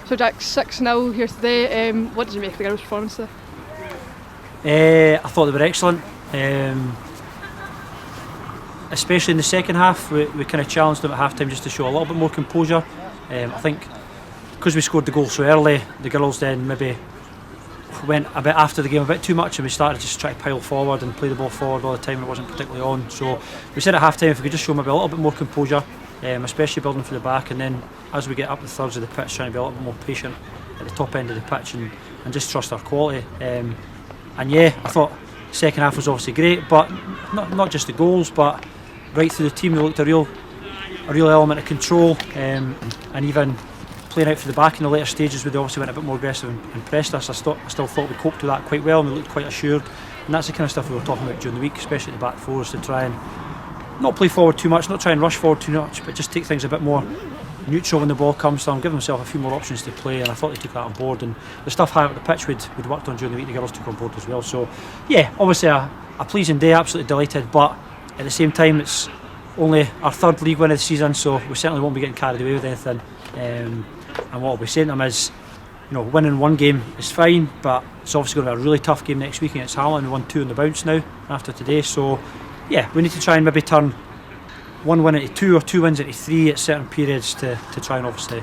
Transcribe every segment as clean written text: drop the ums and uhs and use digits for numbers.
So Jack, 6-0 here today. What did you make of the girls' performance today? I thought they were excellent. Especially in the second half, we kind of challenged them at half time just to show a little bit more composure. I think because we scored the goal so early, the girls then maybe went a bit after the game a bit too much, and we started just trying to pile forward and play the ball forward all the time. It wasn't particularly on, so we said at half time if we could just show maybe a little bit more composure, especially building for the back, and then as we get up the thirds of the pitch, trying to be a little bit more patient at the top end of the pitch and just trust our quality. And yeah, I thought second half was obviously great, but not just the goals, but right through the team we looked a real element of control, and even playing out for the back in the later stages we obviously went a bit more aggressive and pressed us. I still thought we coped with that quite well, and we looked quite assured, and that's the kind of stuff we were talking about during the week, especially at the back fours, to try and not play forward too much, not try and rush forward too much, but just take things a bit more neutral when the ball comes to them, give themselves a few more options to play, and I thought they took that on board, and the stuff high up the pitch we'd worked on during the week the girls took on board as well. So yeah, obviously a pleasing day, absolutely delighted, but at the same time it's only our third league win of the season, so we certainly won't be getting carried away with anything. And what I'll be saying to them is, winning one game is fine, but it's obviously going to be a really tough game next week against Hamilton. We won 2 on the bounce now after today, so yeah, we need to try and maybe turn one win into 2 or 2 wins into 3 at certain periods to try and obviously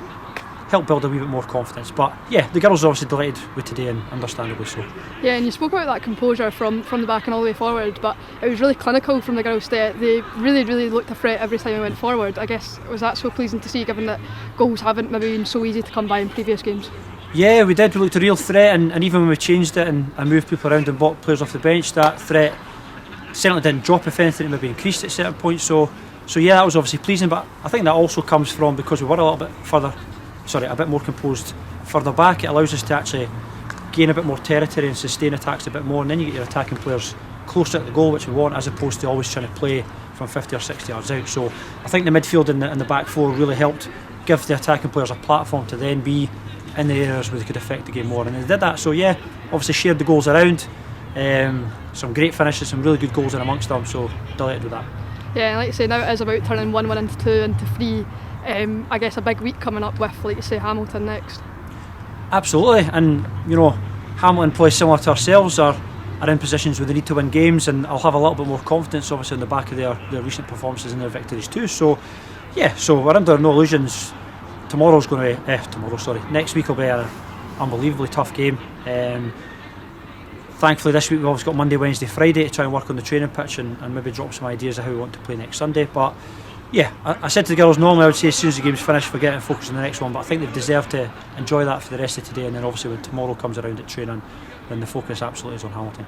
help build a wee bit more confidence. But yeah, the girls are obviously delighted with today, and understandably so. Yeah, and you spoke about that composure from the back and all the way forward, but it was really clinical from the girls today. They really looked a threat every time we went forward. I guess, was that so pleasing to see, given that goals haven't maybe been so easy to come by in previous games? Yeah, we did. We looked a real threat, and even when we changed it and moved people around and brought players off the bench, that threat certainly didn't drop. If anything, it maybe increased at certain points. So yeah, that was obviously pleasing, but I think that also comes from because we were a bit more composed further back. It allows us to actually gain a bit more territory and sustain attacks a bit more, and then you get your attacking players closer to the goal, which we want, as opposed to always trying to play from 50 or 60 yards out. So I think the midfield and the back four really helped give the attacking players a platform to then be in the areas where they could affect the game more, and they did that. So yeah, obviously shared the goals around, some great finishes, some really good goals in amongst them, so delighted with that. Yeah, and like you say, now it is about turning 1 win into 2 into 3. I guess a big week coming up with, like you say, Hamilton next. Absolutely, and Hamilton play similar to ourselves, are in positions where they need to win games, and I'll have a little bit more confidence obviously on the back of their recent performances and their victories too. So yeah, so we're under no illusions. Next week will be an unbelievably tough game. Thankfully this week we've always got Monday, Wednesday, Friday to try and work on the training pitch and maybe drop some ideas of how we want to play next Sunday. But yeah, I said to the girls normally I would say as soon as the game's finished forget and focus on the next one, but I think they've deserved to enjoy that for the rest of today, and then obviously when tomorrow comes around at training, then the focus absolutely is on Hamilton.